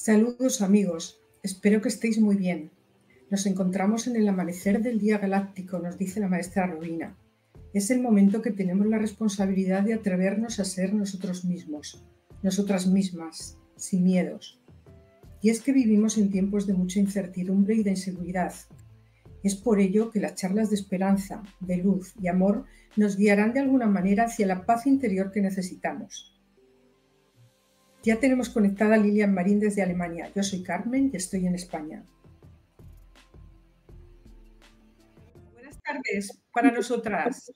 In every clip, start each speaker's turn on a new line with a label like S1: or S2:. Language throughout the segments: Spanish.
S1: Saludos amigos, espero que estéis muy bien. Nos encontramos en el amanecer del día galáctico, nos dice la maestra Rubina. Es el momento que tenemos la responsabilidad de atrevernos a ser nosotros mismos, nosotras mismas, sin miedos. Y es que vivimos en tiempos de mucha incertidumbre y de inseguridad. Es por ello que las charlas de esperanza, de luz y amor nos guiarán de alguna manera hacia la paz interior que necesitamos. Ya tenemos conectada a Lilian Marín desde Alemania. Yo soy Carmen y estoy en España. Buenas tardes para nosotras.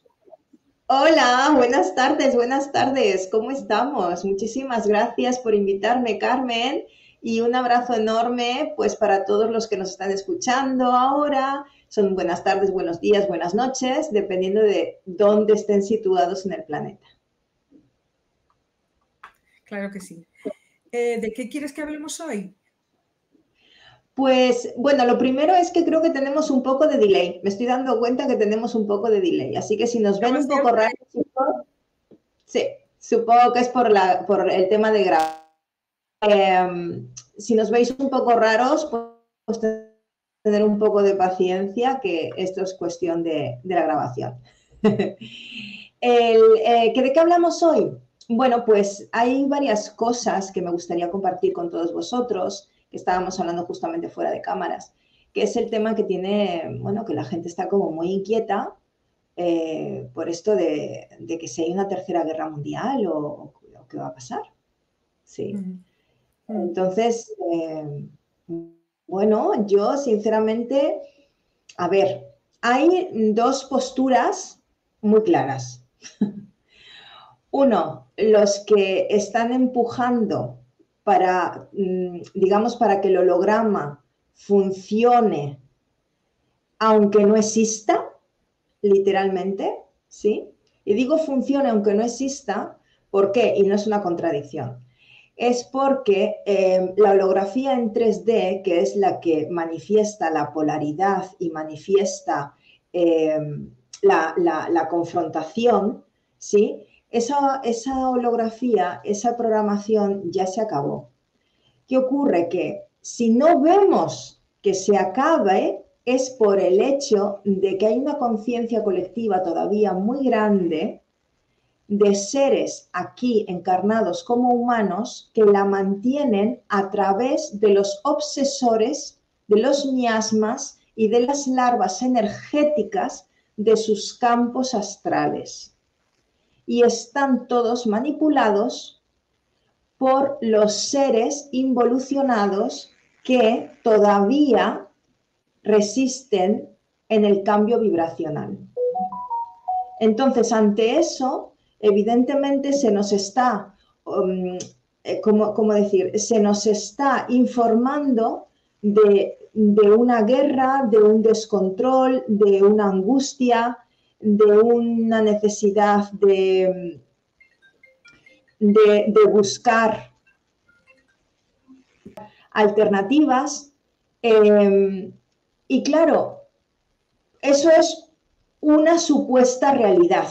S2: Hola, buenas tardes. ¿Cómo estamos? Muchísimas gracias por invitarme, Carmen, y un abrazo enorme, pues, para todos los que nos están escuchando ahora. Son buenas tardes, buenos días, buenas noches, dependiendo de dónde estén situados en el planeta.
S1: Claro que sí. ¿De qué quieres que hablemos hoy?
S2: Pues, bueno, lo primero es que creo que tenemos un poco de delay. Me estoy dando cuenta que tenemos un poco de delay. Así que si nos ven un poco raros, sí, supongo que es por el tema de grabar. Si nos veis un poco raros, pues tener un poco de paciencia, que esto es cuestión de la grabación. ¿De qué hablamos hoy? Bueno, pues hay varias cosas que me gustaría compartir con todos vosotros, que estábamos hablando justamente fuera de cámaras, que es el tema que tiene, bueno, que la gente está como muy inquieta por esto de que si hay una tercera guerra mundial o qué va a pasar. Sí. Entonces, bueno, yo sinceramente, a ver, hay dos posturas muy claras. Uno, los que están empujando para, digamos, para que el holograma funcione, aunque no exista, literalmente, ¿sí? Y digo funcione aunque no exista, ¿por qué? Y no es una contradicción. Es porque la holografía en 3D, que es la que manifiesta la polaridad y manifiesta la confrontación, ¿sí? Esa holografía, esa programación ya se acabó. ¿Qué ocurre? Que si no vemos que se acabe, es por el hecho de que hay una conciencia colectiva todavía muy grande de seres aquí encarnados como humanos que la mantienen a través de los obsesores, de los miasmas y de las larvas energéticas de sus campos astrales. Y están todos manipulados por los seres involucionados que todavía resisten en el cambio vibracional. Entonces, ante eso, evidentemente se nos está, ¿cómo decir? Se nos está informando de una guerra, de un descontrol, de una angustia, de una necesidad de buscar alternativas. Y claro, eso es una supuesta realidad.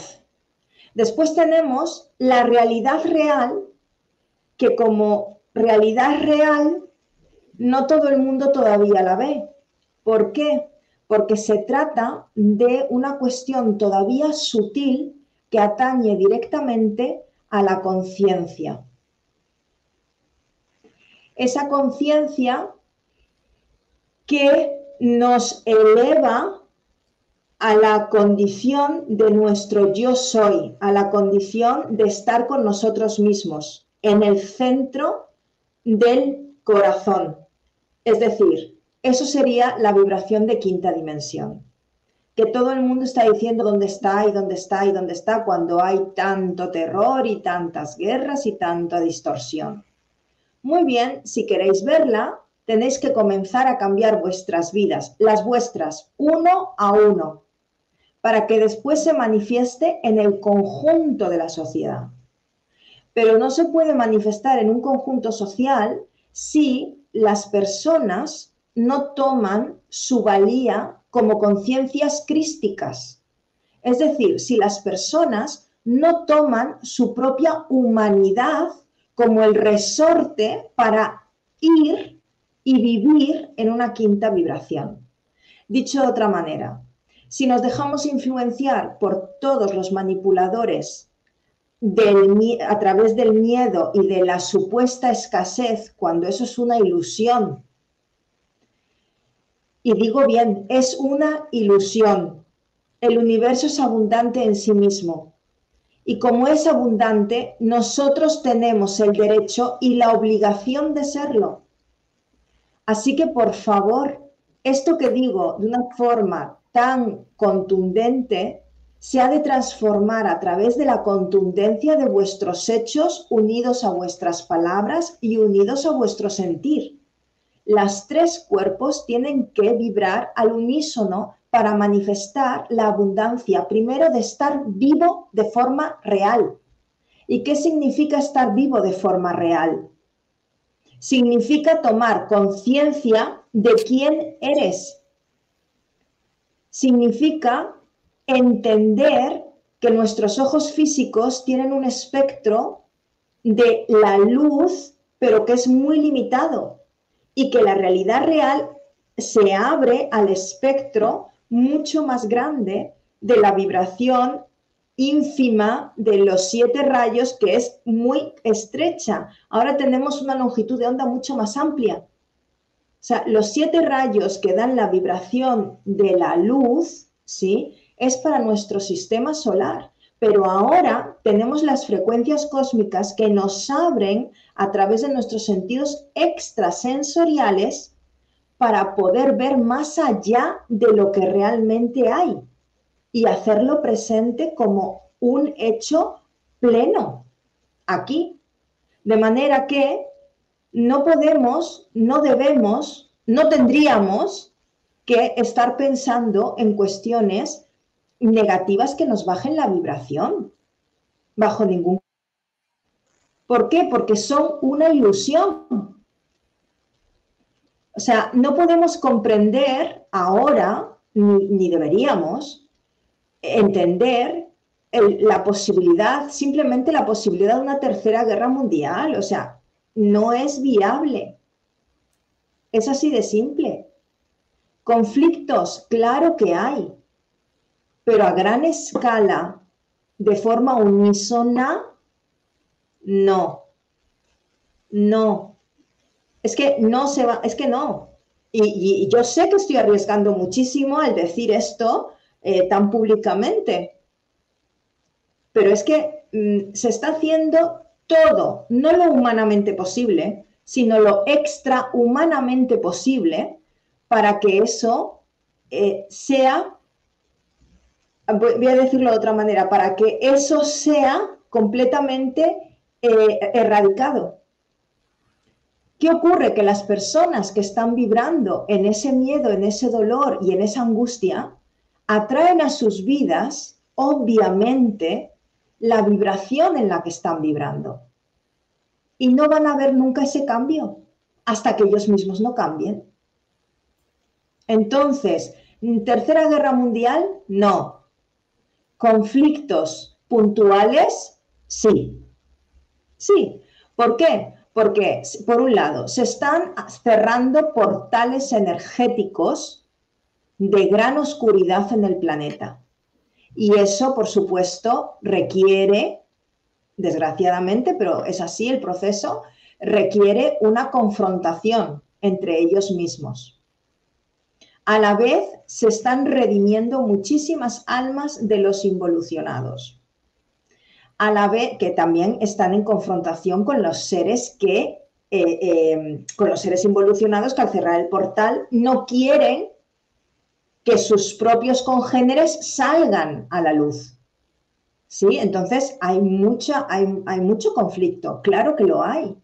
S2: Después tenemos la realidad real, que como realidad real no todo el mundo todavía la ve. ¿Por qué? Porque se trata de una cuestión todavía sutil que atañe directamente a la conciencia. Esa conciencia que nos eleva a la condición de nuestro yo soy, a la condición de estar con nosotros mismos, en el centro del corazón. Es decir, eso sería la vibración de quinta dimensión. Que todo el mundo está diciendo dónde está y dónde está y dónde está cuando hay tanto terror y tantas guerras y tanta distorsión. Muy bien, si queréis verla, tenéis que comenzar a cambiar vuestras vidas, las vuestras, uno a uno, para que después se manifieste en el conjunto de la sociedad. Pero no se puede manifestar en un conjunto social si las personas no toman su valía como conciencias crísticas. Es decir, si las personas no toman su propia humanidad como el resorte para ir y vivir en una quinta vibración. Dicho de otra manera, si nos dejamos influenciar por todos los manipuladores a través del miedo y de la supuesta escasez, cuando eso es una ilusión, y digo bien, es una ilusión, el universo es abundante en sí mismo. Y como es abundante, nosotros tenemos el derecho y la obligación de serlo. Así que, por favor, esto que digo de una forma tan contundente, se ha de transformar a través de la contundencia de vuestros hechos unidos a vuestras palabras y unidos a vuestro sentir. Las tres cuerpos tienen que vibrar al unísono para manifestar la abundancia, primero de estar vivo de forma real. ¿Y qué significa estar vivo de forma real? Significa tomar conciencia de quién eres. Significa entender que nuestros ojos físicos tienen un espectro de la luz, pero que es muy limitado, y que la realidad real se abre al espectro mucho más grande de la vibración ínfima de los 7 rayos, que es muy estrecha. Ahora tenemos una longitud de onda mucho más amplia. O sea, los 7 rayos que dan la vibración de la luz, ¿sí?, es para nuestro sistema solar. Pero ahora tenemos las frecuencias cósmicas que nos abren a través de nuestros sentidos extrasensoriales para poder ver más allá de lo que realmente hay y hacerlo presente como un hecho pleno aquí. De manera que no podemos, no debemos, no tendríamos que estar pensando en cuestiones negativas que nos bajen la vibración, bajo ningún. ¿Por qué? Porque son una ilusión. O sea, no podemos comprender ahora, ni deberíamos entender la posibilidad, simplemente la posibilidad de una tercera guerra mundial. O sea, no es viable. Es así de simple. Conflictos, claro que hay, pero a gran escala, de forma unísona, no. No. Es que no se va, es que no. Y yo sé que estoy arriesgando muchísimo al decir esto tan públicamente, pero es que se está haciendo todo, no lo humanamente posible, sino lo extrahumanamente posible para que eso sea, voy a decirlo de otra manera, para que eso sea completamente erradicado. ¿Qué ocurre? Que las personas que están vibrando en ese miedo, en ese dolor y en esa angustia, atraen a sus vidas, obviamente, la vibración en la que están vibrando. Y no van a ver nunca ese cambio hasta que ellos mismos no cambien. Entonces, ¿tercera guerra mundial? No. ¿Conflictos puntuales? Sí. Sí. ¿Por qué? Porque, por un lado, se están cerrando portales energéticos de gran oscuridad en el planeta. Y eso, por supuesto, requiere, desgraciadamente, pero es así el proceso, requiere una confrontación entre ellos mismos. A la vez, se están redimiendo muchísimas almas de los involucionados. A la vez que también están en confrontación con los seres con los seres involucionados que al cerrar el portal no quieren que sus propios congéneres salgan a la luz. ¿Sí? Entonces hay mucho conflicto, claro que lo hay,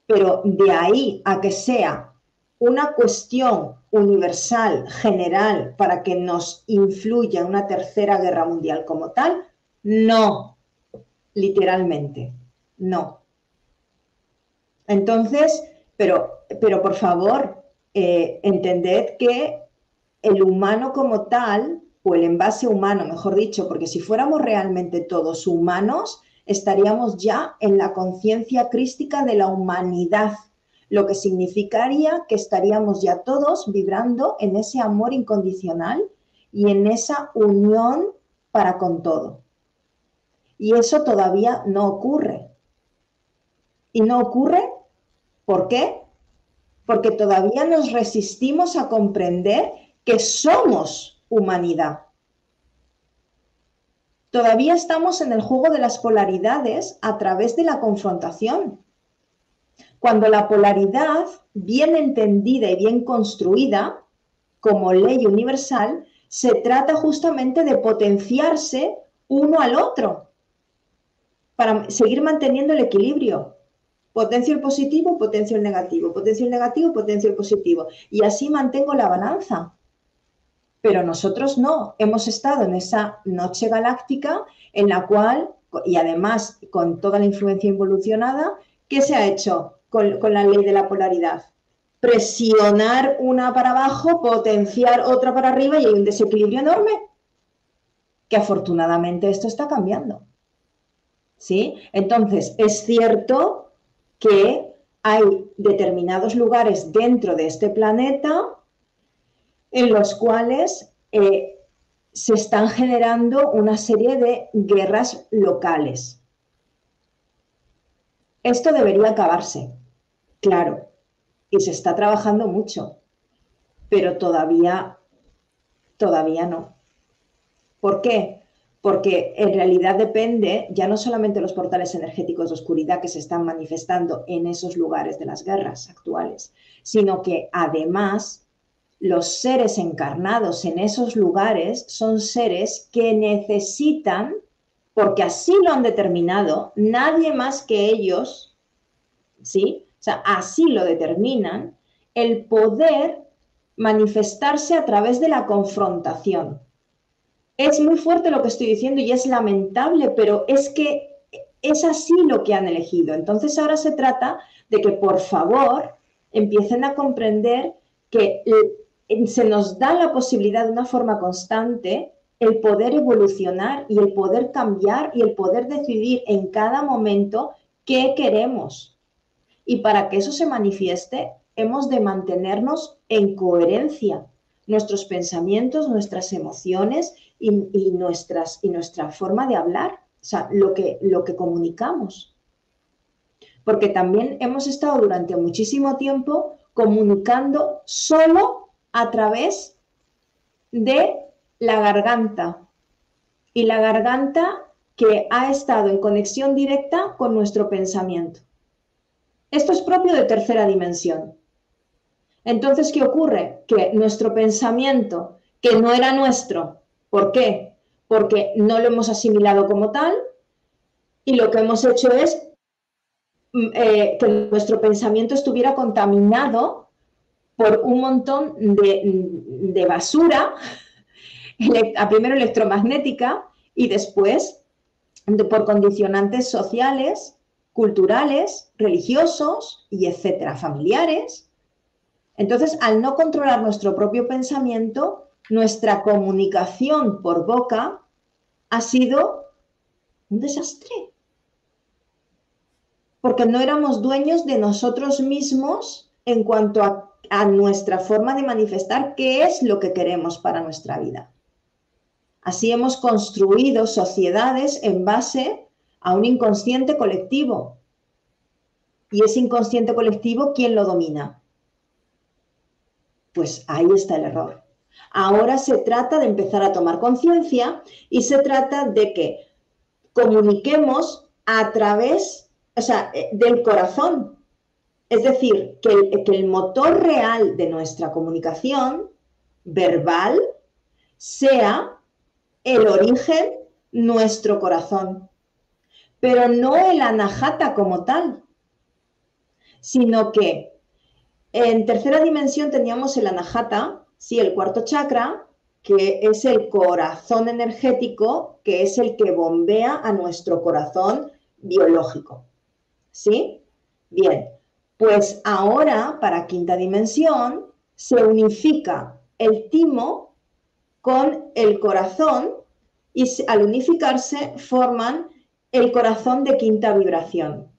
S2: pero de ahí a que sea una cuestión universal, general, para que nos influya una tercera guerra mundial como tal, no. Literalmente, no. Entonces, pero por favor, entended que el humano como tal, o el envase humano, mejor dicho, porque si fuéramos realmente todos humanos, estaríamos ya en la conciencia crística de la humanidad. lo que significaría que estaríamos ya todos vibrando en ese amor incondicional y en esa unión para con todo. Y eso todavía no ocurre. ¿Y no ocurre? ¿Por qué? Porque todavía nos resistimos a comprender que somos humanidad. Todavía estamos en el juego de las polaridades a través de la confrontación. Cuando la polaridad, bien entendida y bien construida, como ley universal, se trata justamente de potenciarse uno al otro para seguir manteniendo el equilibrio. Potencio el positivo, potencio el negativo, potencio el negativo, potencio el positivo. Y así mantengo la balanza. Pero nosotros no, hemos estado en esa noche galáctica en la cual, y además con toda la influencia involucionada, ¿qué se ha hecho con la ley de la polaridad? Presionar una para abajo, potenciar otra para arriba y hay un desequilibrio enorme, que afortunadamente esto está cambiando. ¿Sí? Entonces, es cierto que hay determinados lugares dentro de este planeta en los cuales se están generando una serie de guerras locales. Esto debería acabarse, claro, y se está trabajando mucho, pero todavía no. ¿Por qué? Porque en realidad depende ya no solamente de los portales energéticos de oscuridad que se están manifestando en esos lugares de las guerras actuales, sino que además los seres encarnados en esos lugares son seres que necesitan, porque así lo han determinado, nadie más que ellos, ¿sí? O sea, así lo determinan, el poder manifestarse a través de la confrontación. Es muy fuerte lo que estoy diciendo y es lamentable, pero es que es así lo que han elegido. Entonces ahora se trata de que, por favor, empiecen a comprender que se nos da la posibilidad de una forma constante el poder evolucionar y el poder cambiar y el poder decidir en cada momento qué queremos. Y para que eso se manifieste, hemos de mantenernos en coherencia. Nuestros pensamientos, nuestras emociones y nuestra forma de hablar, o sea, lo que comunicamos. Porque también hemos estado durante muchísimo tiempo comunicando solo a través de la garganta. Y la garganta que ha estado en conexión directa con nuestro pensamiento. Esto es propio de tercera dimensión. Entonces, ¿qué ocurre? Que nuestro pensamiento, que no era nuestro, ¿por qué? Porque no lo hemos asimilado como tal y lo que hemos hecho es que nuestro pensamiento estuviera contaminado por un montón de basura, primero electromagnética y después por condicionantes sociales, culturales, religiosos y etcétera, familiares. Entonces, al no controlar nuestro propio pensamiento, nuestra comunicación por boca ha sido un desastre. Porque no éramos dueños de nosotros mismos en cuanto a nuestra forma de manifestar qué es lo que queremos para nuestra vida. Así hemos construido sociedades en base a un inconsciente colectivo. Y ese inconsciente colectivo, ¿quién lo domina? Pues ahí está el error. Ahora se trata de empezar a tomar conciencia y se trata de que comuniquemos a través, del corazón. Es decir, que el motor real de nuestra comunicación verbal sea el origen, nuestro corazón. Pero no el anahata como tal, sino que en tercera dimensión teníamos el anahata, sí, el cuarto chakra, que es el corazón energético, que es el que bombea a nuestro corazón biológico. ¿Sí? Bien, pues ahora para quinta dimensión se unifica el timo con el corazón y al unificarse forman el corazón de quinta vibración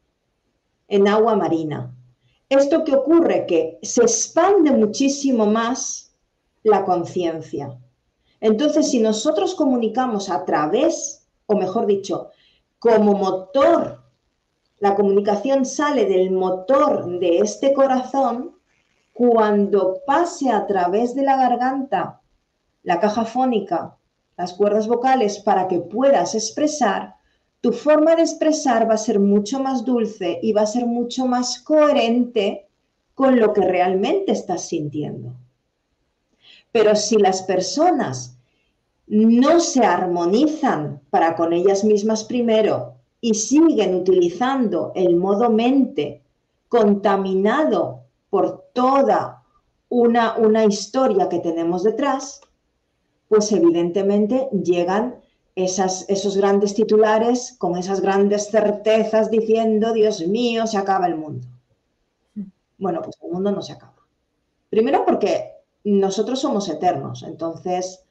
S2: en agua marina. ¿Esto qué ocurre? Que se expande muchísimo más la conciencia. Entonces, si nosotros comunicamos a través, o mejor dicho, como motor, la comunicación sale del motor de este corazón, cuando pase a través de la garganta, la caja fónica, las cuerdas vocales, para que puedas expresar, tu forma de expresar va a ser mucho más dulce y va a ser mucho más coherente con lo que realmente estás sintiendo. Pero si las personas no se armonizan para con ellas mismas primero y siguen utilizando el modo mente contaminado por toda una historia que tenemos detrás, pues evidentemente llegan esos grandes titulares con esas grandes certezas diciendo, Dios mío, se acaba el mundo. Bueno, pues el mundo no se acaba. Primero porque nosotros somos eternos, entonces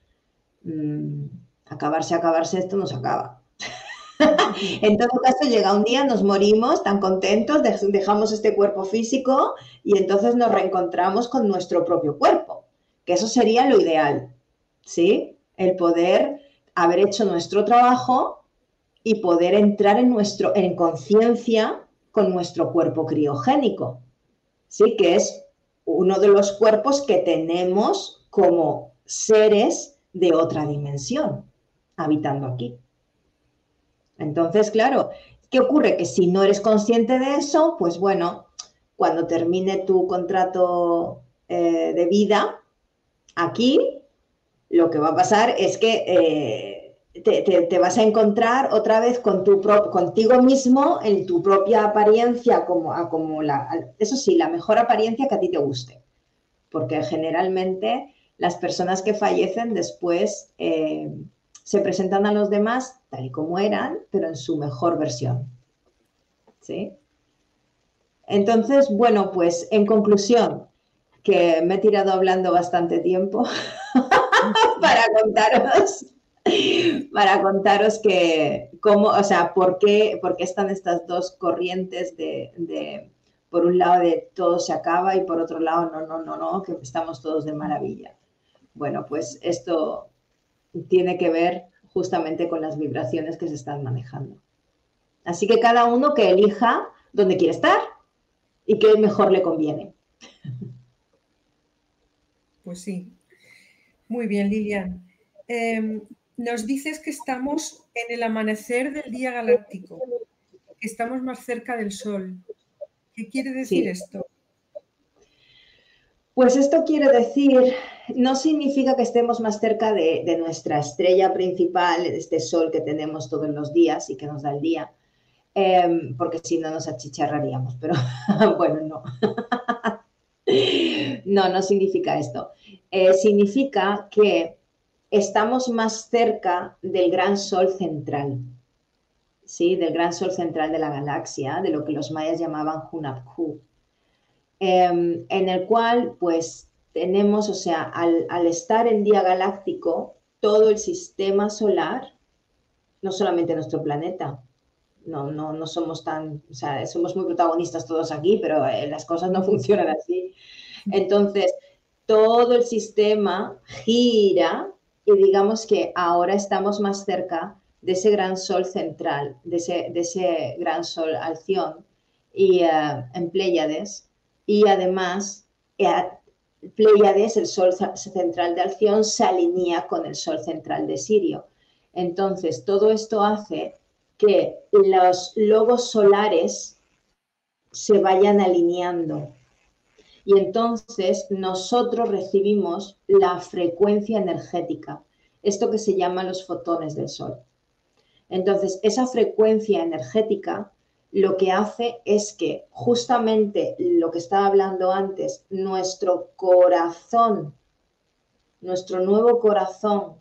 S2: acabarse, esto no se acaba. En todo caso, llega un día, nos morimos tan contentos, dejamos este cuerpo físico y entonces nos reencontramos con nuestro propio cuerpo, que eso sería lo ideal, ¿sí? El poder haber hecho nuestro trabajo y poder entrar en conciencia con nuestro cuerpo criogénico, ¿sí? Que es uno de los cuerpos que tenemos como seres de otra dimensión, habitando aquí. Entonces, claro, ¿qué ocurre? Que si no eres consciente de eso, pues bueno, cuando termine tu contrato de vida aquí, lo que va a pasar es que te vas a encontrar otra vez contigo mismo en tu propia apariencia, eso sí, la mejor apariencia que a ti te guste, porque generalmente las personas que fallecen después se presentan a los demás tal y como eran, pero en su mejor versión, ¿sí? Entonces, bueno, pues en conclusión, que me he tirado hablando bastante tiempo para contaros que cómo, o sea, por qué están estas dos corrientes por un lado de todo se acaba y por otro lado no, que estamos todos de maravilla. Bueno, pues esto tiene que ver justamente con las vibraciones que se están manejando. Así que cada uno que elija dónde quiere estar y qué mejor le conviene.
S1: Pues sí. Muy bien, Lilian. Nos dices que estamos en el amanecer del día galáctico, que estamos más cerca del Sol. ¿Qué quiere decir esto?
S2: Pues esto quiere decir, no significa que estemos más cerca de nuestra estrella principal, de este Sol que tenemos todos los días y que nos da el día, porque si no nos achicharraríamos, pero bueno, no. No significa esto. Significa que estamos más cerca del gran Sol central, ¿sí? Del gran Sol central de la galaxia, de lo que los mayas llamaban Hunabku, en el cual pues tenemos, o sea, al estar en día galáctico, todo el sistema solar, no solamente nuestro planeta, no somos tan, o sea, somos muy protagonistas todos aquí, pero las cosas no funcionan así. Entonces, todo el sistema gira y digamos que ahora estamos más cerca de ese gran sol central, de ese gran sol Alción y en Pléyades, y además Pléyades, el sol central de Alción, se alinea con el sol central de Sirio. Entonces, todo esto hace que los logos solares se vayan alineando. Y entonces nosotros recibimos la frecuencia energética, esto que se llama los fotones del Sol. Entonces, esa frecuencia energética lo que hace es que justamente lo que estaba hablando antes, nuestro corazón, nuestro nuevo corazón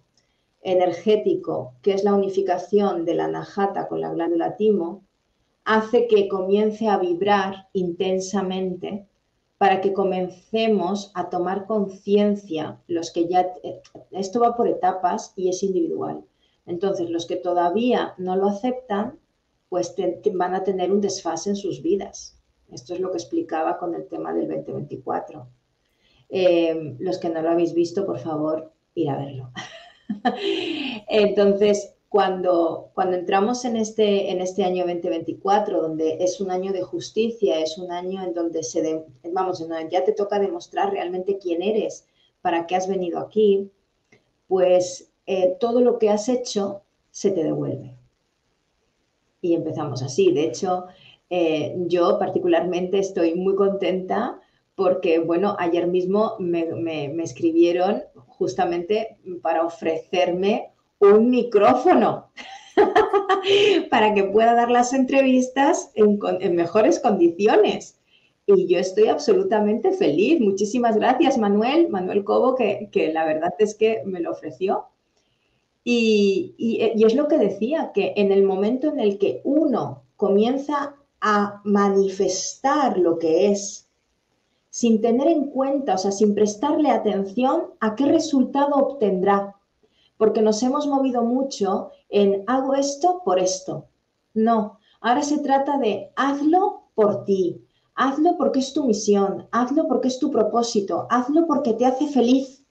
S2: energético, que es la unificación de la anahata con la glándula timo, hace que comience a vibrar intensamente para que comencemos a tomar conciencia, los que ya, esto va por etapas y es individual. Entonces, los que todavía no lo aceptan, pues van a tener un desfase en sus vidas. Esto es lo que explicaba con el tema del 2024. Los que no lo habéis visto, por favor, ir a verlo. Entonces, cuando entramos en este año 2024, donde es un año de justicia, es un año en donde en donde ya te toca demostrar realmente quién eres, para qué has venido aquí, pues todo lo que has hecho se te devuelve. Y empezamos así. De hecho, yo particularmente estoy muy contenta porque, bueno, ayer mismo me escribieron justamente para ofrecerme un micrófono para que pueda dar las entrevistas en mejores condiciones. Y yo estoy absolutamente feliz. Muchísimas gracias, Manuel Cobo, que la verdad es que me lo ofreció. Y es lo que decía, que en el momento en el que uno comienza a manifestar lo que es, sin tener en cuenta, o sea, sin prestarle atención a qué resultado obtendrá, porque nos hemos movido mucho en hago esto por esto. No, ahora se trata de hazlo por ti, hazlo porque es tu misión, hazlo porque es tu propósito, hazlo porque te hace feliz.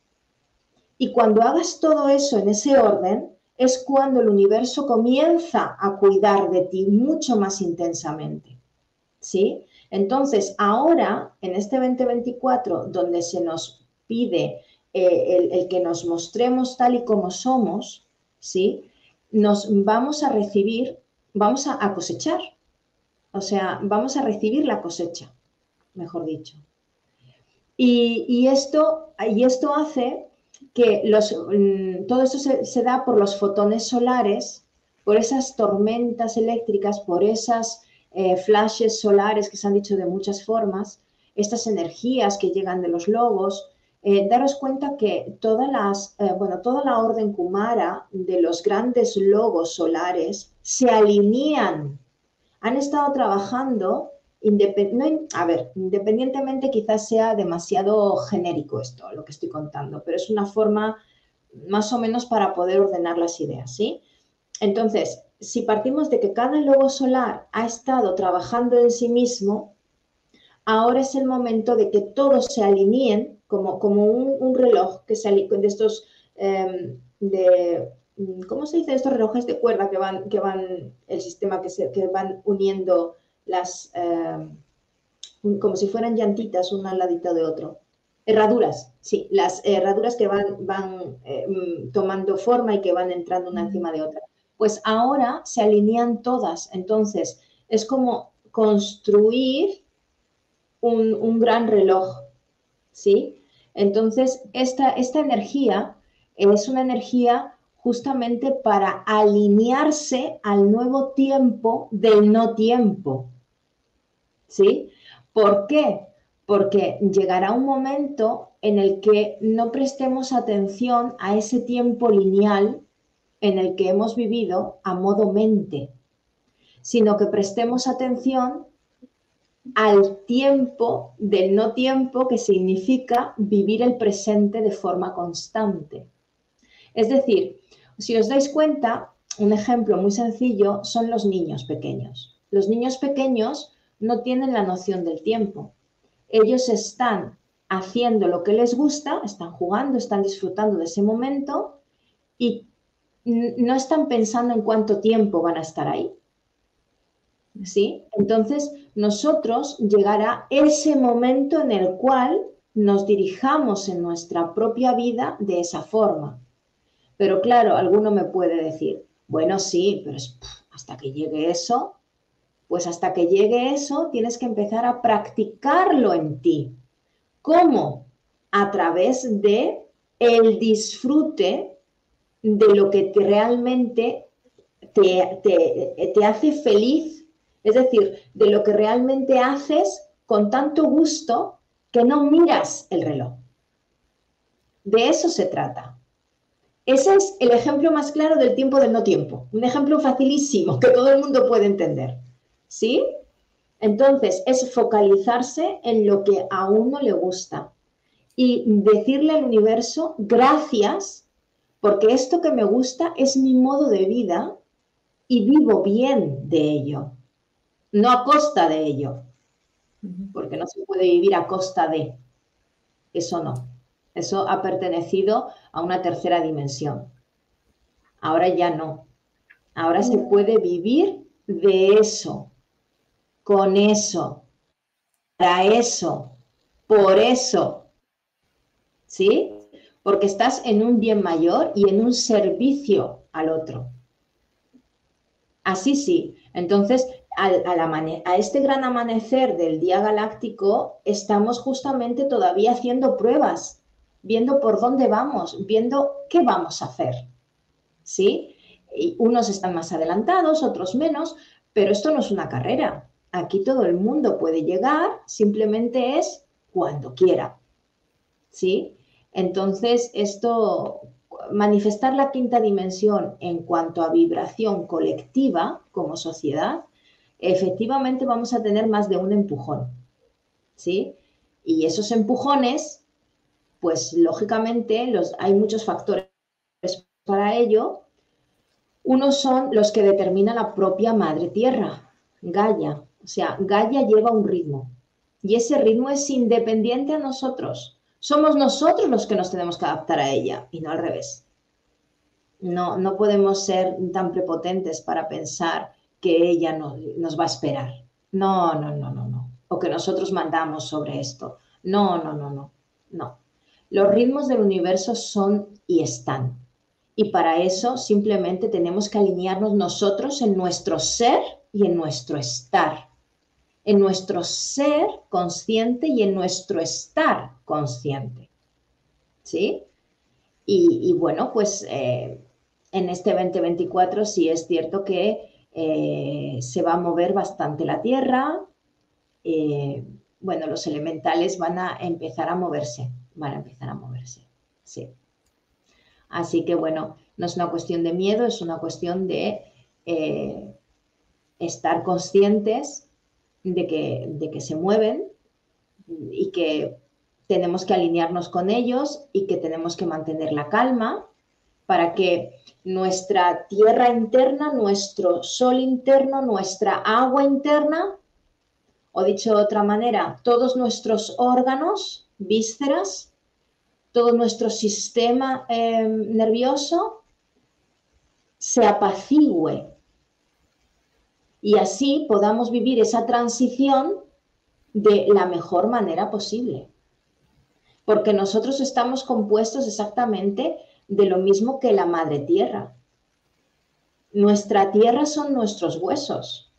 S2: Y cuando hagas todo eso en ese orden, es cuando el universo comienza a cuidar de ti mucho más intensamente. ¿Sí? Entonces, ahora, en este 2024, donde se nos pide el que nos mostremos tal y como somos, ¿sí? Nos vamos a recibir, vamos a cosechar. O sea, vamos a recibir la cosecha, mejor dicho. Y esto hace que todo esto se da por los fotones solares, por esas tormentas eléctricas, por esas flashes solares que se han dicho de muchas formas, estas energías que llegan de los logos. Daros cuenta que toda la orden Kumara de los grandes logos solares se alinean. Han estado trabajando, independientemente quizás sea demasiado genérico esto, lo que estoy contando, pero es una forma más o menos para poder ordenar las ideas, ¿sí? Entonces, si partimos de que cada logo solar ha estado trabajando en sí mismo, ahora es el momento de que todos se alineen como un reloj que se de estos ¿cómo se dice? Estos relojes de cuerda que van el sistema que van uniendo las como si fueran llantitas una al ladito de otro. Herraduras, sí, las herraduras que van tomando forma y que van entrando una encima de otra. Pues ahora se alinean todas, entonces es como construir un gran reloj, ¿sí? Entonces, esta energía es una energía justamente para alinearse al nuevo tiempo del no tiempo, ¿sí? ¿Por qué? Porque llegará un momento en el que no prestemos atención a ese tiempo lineal en el que hemos vivido a modo mente, sino que prestemos atención al tiempo del no tiempo, que significa vivir el presente de forma constante. Es decir, si os dais cuenta, un ejemplo muy sencillo son los niños pequeños. Los niños pequeños no tienen la noción del tiempo. Ellos están haciendo lo que les gusta, están jugando, están disfrutando de ese momento y no están pensando en cuánto tiempo van a estar ahí. ¿Sí? Entonces, nosotros llegará ese momento en el cual nos dirijamos en nuestra propia vida de esa forma. Pero claro, alguno me puede decir, bueno, sí, pero hasta que llegue eso, pues hasta que llegue eso tienes que empezar a practicarlo en ti. ¿Cómo? A través de el disfrute de lo que realmente te hace feliz. Es decir, de lo que realmente haces con tanto gusto que no miras el reloj. De eso se trata. Ese es el ejemplo más claro del tiempo del no tiempo. Un ejemplo facilísimo que todo el mundo puede entender. ¿Sí? Entonces, es focalizarse en lo que a uno le gusta y decirle al universo, gracias, porque esto que me gusta es mi modo de vida y vivo bien de ello. No a costa de ello. porque no se puede vivir a costa de. Eso no. Eso ha pertenecido a una tercera dimensión. Ahora ya no. Ahora se puede vivir de eso, con eso, para eso, por eso. ¿Sí? Porque estás en un bien mayor y en un servicio al otro. Así sí. Entonces, a este gran amanecer del día galáctico, estamos justamente todavía haciendo pruebas, viendo por dónde vamos, viendo qué vamos a hacer. ¿Sí? Y unos están más adelantados, otros menos, pero esto no es una carrera. Aquí todo el mundo puede llegar, simplemente es cuando quiera. ¿Sí? Entonces, esto, manifestar la quinta dimensión en cuanto a vibración colectiva como sociedad, efectivamente vamos a tener más de un empujón, ¿sí? Y esos empujones, pues lógicamente hay muchos factores para ello. Unos son los que determina la propia Madre Tierra, Gaia. O sea, Gaia lleva un ritmo y ese ritmo es independiente a nosotros. Somos nosotros los que nos tenemos que adaptar a ella y no al revés. No, no podemos ser tan prepotentes para pensar que ella nos va a esperar. No, no, no, no, no. O que nosotros mandamos sobre esto. No, no, no, no, no. Los ritmos del universo son y están. Y para eso simplemente tenemos que alinearnos nosotros en nuestro ser y en nuestro estar. En nuestro ser consciente y en nuestro estar consciente. ¿Sí? Y bueno, pues en este 2024 sí es cierto que se va a mover bastante la Tierra. Bueno, los elementales van a empezar a moverse. Van a empezar a moverse. Sí. Así que bueno, no es una cuestión de miedo, es una cuestión de estar conscientes de que se mueven y que tenemos que alinearnos con ellos y que tenemos que mantener la calma para que nuestra tierra interna, nuestro sol interno, nuestra agua interna, o dicho de otra manera, todos nuestros órganos, vísceras, todo nuestro sistema nervioso se apacigüe y así podamos vivir esa transición de la mejor manera posible. Porque nosotros estamos compuestos exactamente de lo mismo que la madre tierra. Nuestra tierra son nuestros huesos.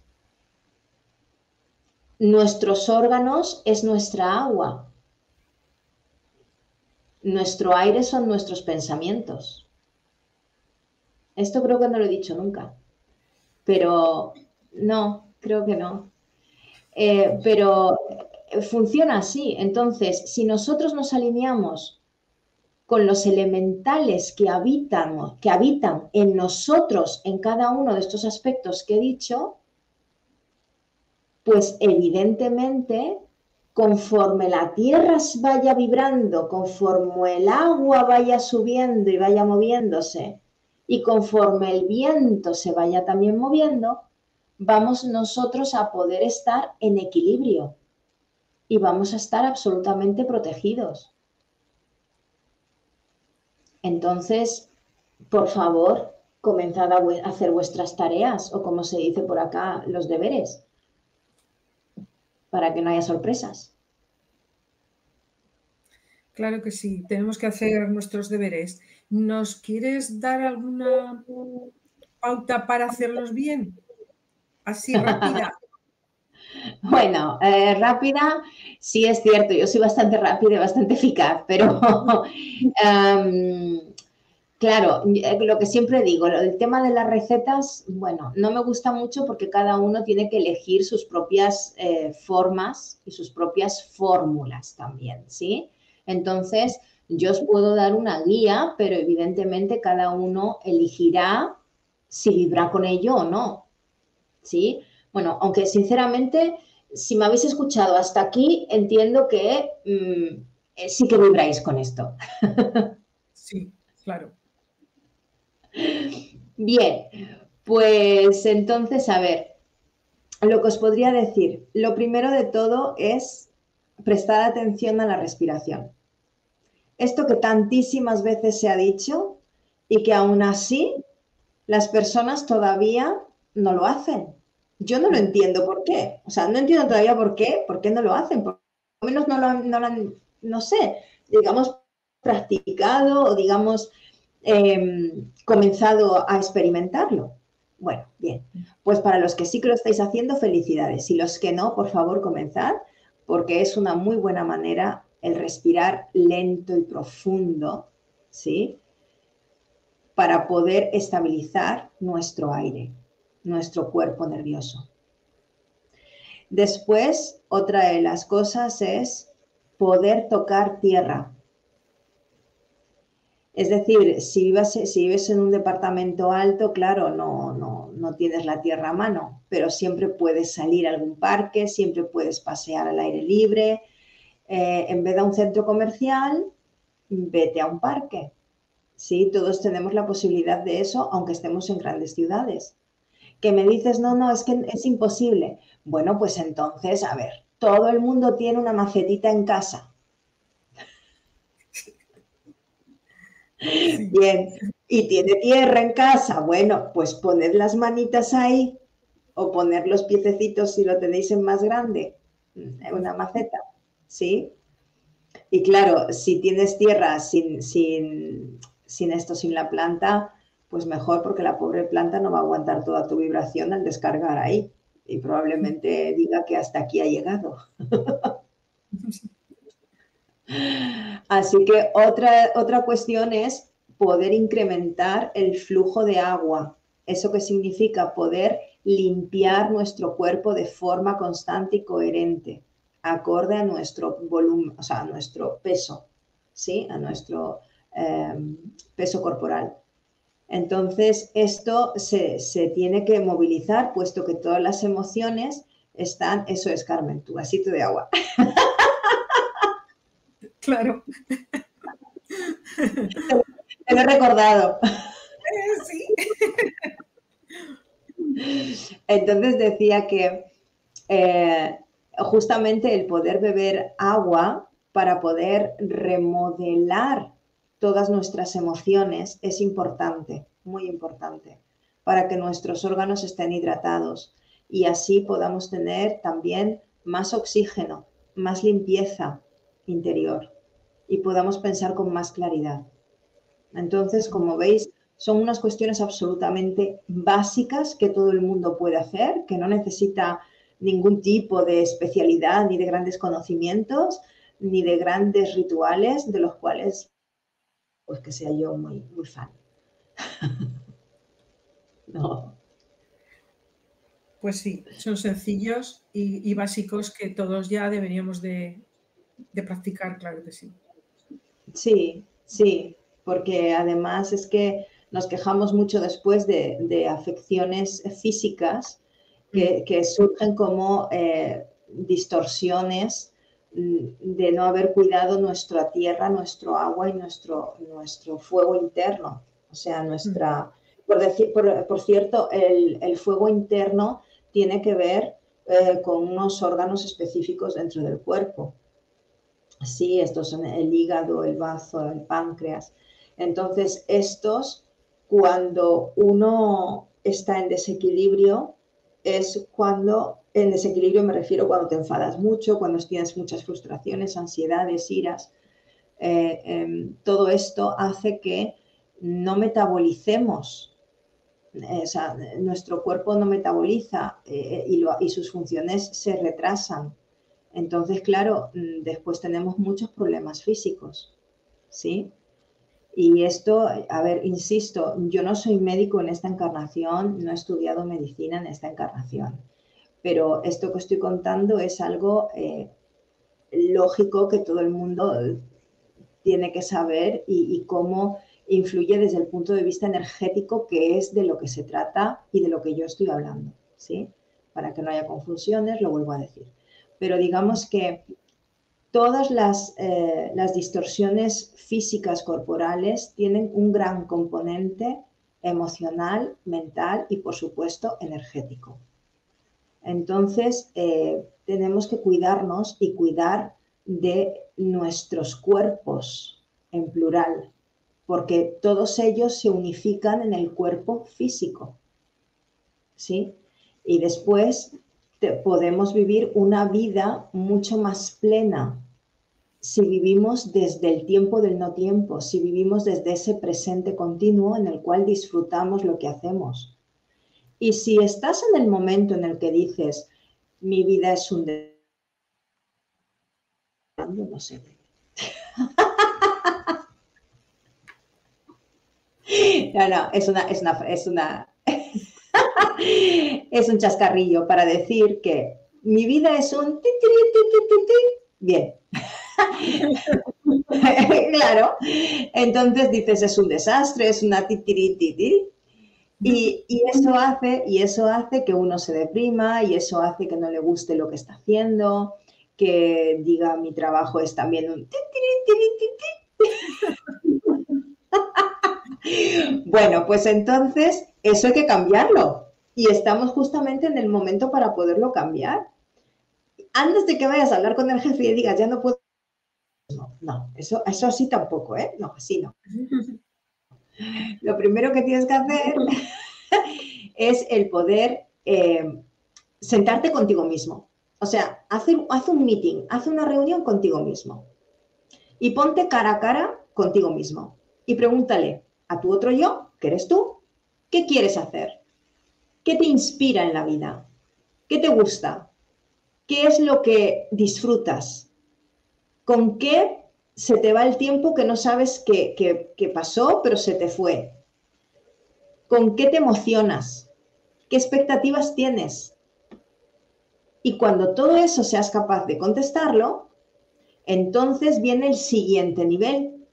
S2: Nuestros órganos es nuestra agua. Nuestro aire son nuestros pensamientos. Esto creo que no lo he dicho nunca. Pero no, creo que no. Pero funciona así. Entonces, si nosotros nos alineamos con los elementales que habitan en nosotros, en cada uno de estos aspectos que he dicho, pues evidentemente, conforme la tierra vaya vibrando, conforme el agua vaya subiendo y vaya moviéndose, y conforme el viento se vaya también moviendo, vamos nosotros a poder estar en equilibrio y vamos a estar absolutamente protegidos. Entonces, por favor, comenzad a hacer vuestras tareas o, como se dice por acá, los deberes, para que no haya sorpresas.
S1: Claro que sí, tenemos que hacer nuestros deberes. ¿Nos quieres dar alguna pauta para hacerlos bien? Así, rápida.
S2: Bueno, rápida, sí es cierto, yo soy bastante rápida y bastante eficaz, pero claro, lo que siempre digo, el tema de las recetas, bueno, no me gusta mucho porque cada uno tiene que elegir sus propias formas y sus propias fórmulas también, ¿sí? Entonces, yo os puedo dar una guía, pero evidentemente cada uno elegirá si vibra con ello o no, ¿sí? Bueno, aunque sinceramente, si me habéis escuchado hasta aquí, entiendo que sí que vibráis con esto.
S1: Sí, claro.
S2: Bien, pues entonces, a ver, lo que os podría decir, lo primero de todo es prestar atención a la respiración. Esto que tantísimas veces se ha dicho y que aún así las personas todavía no lo hacen. Yo no lo entiendo por qué. O sea, no entiendo todavía por qué no lo hacen. Por lo menos no sé, digamos, practicado o digamos, comenzado a experimentarlo. Bueno, bien. Pues para los que sí que lo estáis haciendo, felicidades. Y los que no, por favor, comenzad, porque es una muy buena manera el respirar lento y profundo, ¿sí? Para poder estabilizar nuestro aire, nuestro cuerpo nervioso. Después, otra de las cosas es poder tocar tierra. Es decir, si vives en un departamento alto, claro, no tienes la tierra a mano, pero siempre puedes salir a algún parque, siempre puedes pasear al aire libre. En vez de a un centro comercial, vete a un parque. Sí, todos tenemos la posibilidad de eso, aunque estemos en grandes ciudades. Que me dices, no, es que es imposible. Bueno, pues entonces, a ver, todo el mundo tiene una macetita en casa.
S1: Sí.
S2: Bien, y tiene tierra en casa. Bueno, pues poned las manitas ahí o poner los piececitos si lo tenéis en más grande, una maceta, ¿sí? Y claro, si tienes tierra sin la planta, pues mejor porque la pobre planta no va a aguantar toda tu vibración al descargar ahí y probablemente diga que hasta aquí ha llegado. Así que otra cuestión es poder incrementar el flujo de agua. ¿Eso qué significa? Poder limpiar nuestro cuerpo de forma constante y coherente, acorde a nuestro volumen, o sea, a nuestro peso, ¿sí? A nuestro peso corporal. Entonces, esto se tiene que movilizar, puesto que todas las emociones están, eso es, Carmen, tu vasito de agua.
S1: Claro.
S2: Te lo he recordado.
S1: Sí.
S2: Entonces decía que justamente el poder beber agua para poder remodelar todas nuestras emociones es importante, muy importante, para que nuestros órganos estén hidratados y así podamos tener también más oxígeno, más limpieza interior y podamos pensar con más claridad. Entonces, como veis, son unas cuestiones absolutamente básicas que todo el mundo puede hacer, que no necesita ningún tipo de especialidad, ni de grandes conocimientos, ni de grandes rituales, de los cuales, pues que sea yo muy fan. No.
S1: Pues sí, son sencillos y básicos que todos ya deberíamos de practicar, claro que sí.
S2: Sí, sí, porque además es que nos quejamos mucho después de afecciones físicas que surgen como distorsiones de no haber cuidado nuestra tierra, nuestro agua y nuestro fuego interno. O sea, por cierto, el fuego interno tiene que ver con unos órganos específicos dentro del cuerpo. Sí, estos son el hígado, el bazo, el páncreas. Entonces, estos, cuando uno está en desequilibrio, es cuando, en desequilibrio me refiero cuando te enfadas mucho, cuando tienes muchas frustraciones, ansiedades, iras. Todo esto hace que no metabolicemos, o sea, nuestro cuerpo no metaboliza y sus funciones se retrasan. Entonces, claro, después tenemos muchos problemas físicos, ¿sí? Y esto, a ver, insisto, yo no soy médico en esta encarnación, no he estudiado medicina en esta encarnación, pero esto que estoy contando es algo lógico que todo el mundo tiene que saber y cómo influye desde el punto de vista energético, que es de lo que se trata y de lo que yo estoy hablando, ¿sí? Para que no haya confusiones, lo vuelvo a decir. Pero digamos que todas las distorsiones físicas corporales tienen un gran componente emocional, mental y, por supuesto, energético. Entonces, tenemos que cuidarnos y cuidar de nuestros cuerpos en plural, porque todos ellos se unifican en el cuerpo físico, ¿sí? Y después podemos vivir una vida mucho más plena si vivimos desde el tiempo del no tiempo, si vivimos desde ese presente continuo en el cual disfrutamos lo que hacemos. Y si estás en el momento en el que dices, mi vida es un... no sé. No, es un chascarrillo para decir que mi vida es un... Bien. Claro. Entonces dices, es un desastre, es una titirititi. Y eso hace que uno se deprima, y eso hace que no le guste lo que está haciendo, que diga, mi trabajo es también un... Bueno, pues entonces eso hay que cambiarlo. Y estamos justamente en el momento para poderlo cambiar. Antes de que vayas a hablar con el jefe y digas, ya no puedo... No, eso así tampoco, ¿eh? No, así no. Lo primero que tienes que hacer es el poder sentarte contigo mismo. O sea, haz un meeting, haz una reunión contigo mismo. Y ponte cara a cara contigo mismo. Y pregúntale a tu otro yo, que eres tú, ¿qué quieres hacer? ¿Qué te inspira en la vida? ¿Qué te gusta? ¿Qué es lo que disfrutas? ¿Con qué se te va el tiempo que no sabes qué pasó, pero se te fue? ¿Con qué te emocionas? ¿Qué expectativas tienes? Y cuando todo eso seas capaz de contestarlo, entonces viene el siguiente nivel,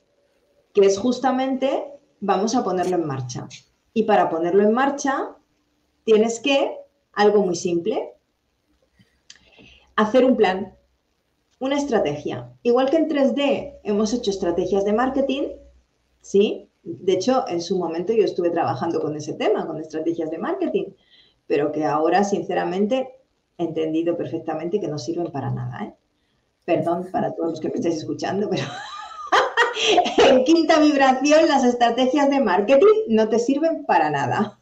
S2: que es justamente, vamos a ponerlo en marcha. Y para ponerlo en marcha, tienes que, algo muy simple, hacer un plan, una estrategia. Igual que en 3D hemos hecho estrategias de marketing, ¿sí? De hecho, en su momento yo estuve trabajando con ese tema, con estrategias de marketing, pero que ahora, sinceramente, he entendido perfectamente que no sirven para nada, ¿eh? Perdón para todos los que me estáis escuchando, pero en quinta vibración las estrategias de marketing no te sirven para nada.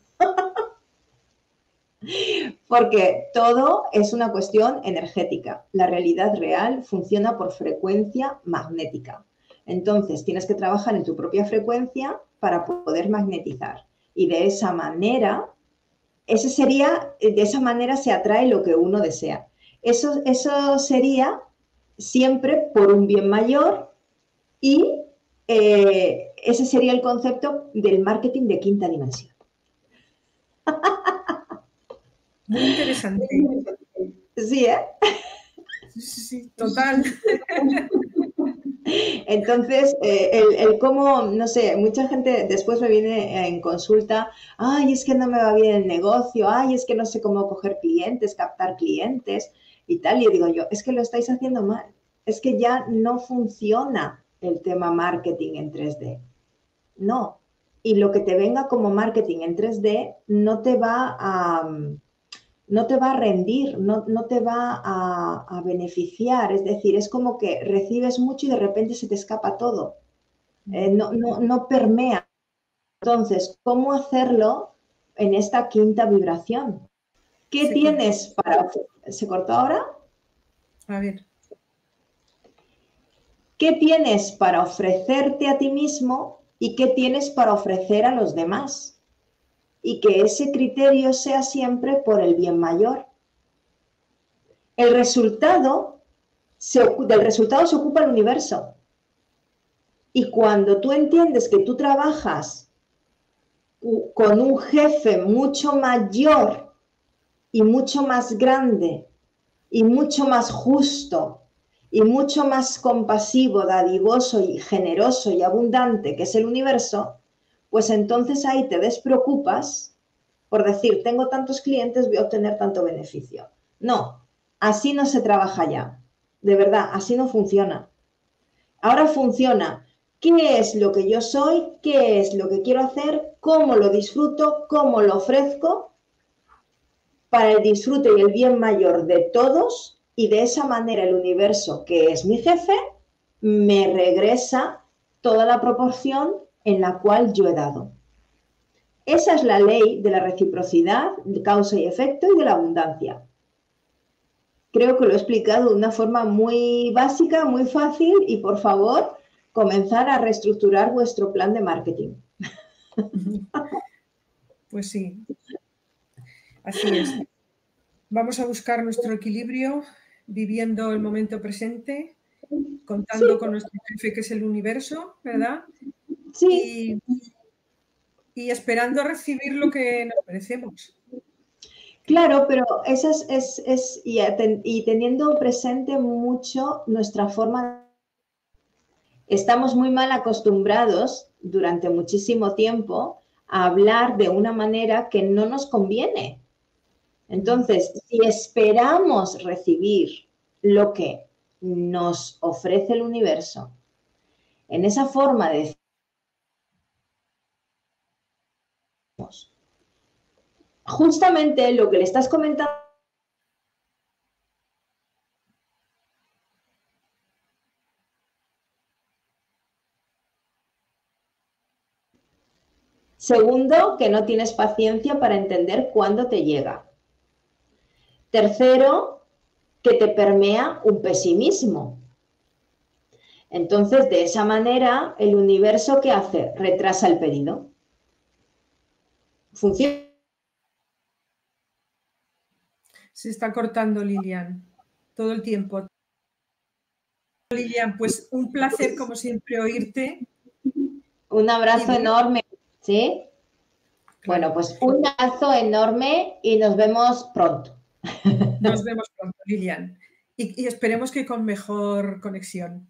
S2: Porque todo es una cuestión energética. La realidad real funciona por frecuencia magnética. Entonces, tienes que trabajar en tu propia frecuencia para poder magnetizar. Y de esa manera, de esa manera se atrae lo que uno desea. Eso sería siempre por un bien mayor, y ese sería el concepto del marketing de quinta dimensión.
S1: Muy interesante.
S2: Sí, ¿eh?
S1: Sí, total.
S2: Entonces, el cómo, no sé, mucha gente después me viene en consulta, ay, es que no me va bien el negocio, ay, es que no sé cómo coger clientes, captar clientes y tal. Y digo yo, es que lo estáis haciendo mal, es que ya no funciona el tema marketing en 3D. No. Y lo que te venga como marketing en 3D no te va a rendir, no te va a beneficiar. Es decir, es como que recibes mucho y de repente se te escapa todo. No permea. Entonces, ¿cómo hacerlo en esta quinta vibración? ¿Qué tienes para... ¿Se cortó ahora?
S1: A ver.
S2: ¿Qué tienes para ofrecerte a ti mismo y qué tienes para ofrecer a los demás? Y que ese criterio sea siempre por el bien mayor. Del resultado se ocupa el universo. Y cuando tú entiendes que tú trabajas con un jefe mucho mayor y mucho más grande y mucho más justo y mucho más compasivo, dadivoso y generoso y abundante, que es el universo, pues entonces ahí te despreocupas por decir, tengo tantos clientes, voy a obtener tanto beneficio. No, así no se trabaja ya. De verdad, así no funciona. Ahora funciona. ¿Qué es lo que yo soy? ¿Qué es lo que quiero hacer? ¿Cómo lo disfruto? ¿Cómo lo ofrezco? para el disfrute y el bien mayor de todos, y de esa manera el universo, que es mi jefe, me regresa toda la proporción en la cual yo he dado. Esa es la ley de la reciprocidad, de causa y efecto y de la abundancia. Creo que lo he explicado de una forma muy básica, muy fácil, y por favor, comenzar a reestructurar vuestro plan de marketing.
S1: Pues sí, así es. Vamos a buscar nuestro equilibrio viviendo el momento presente, contando con nuestro jefe que es el universo, ¿verdad?
S2: Sí.
S1: Y esperando recibir lo que nos merecemos.
S2: Claro, pero esa y teniendo presente mucho nuestra forma. Estamos muy mal acostumbrados durante muchísimo tiempo a hablar de una manera que no nos conviene. Entonces, si esperamos recibir lo que nos ofrece el universo, en esa forma de decir, justamente lo que le estás comentando. Segundo, que no tienes paciencia para entender cuándo te llega. Tercero, que te permea un pesimismo. Entonces, de esa manera, el universo, ¿qué hace? Retrasa el pedido. Funciona.
S1: Se está cortando, Lilian, todo el tiempo. Lilian, pues un placer, como siempre, oírte.
S2: Un abrazo enorme, ¿sí? Claro. Bueno, pues un abrazo enorme y nos vemos pronto.
S1: Nos vemos pronto, Lilian. Y esperemos que con mejor conexión.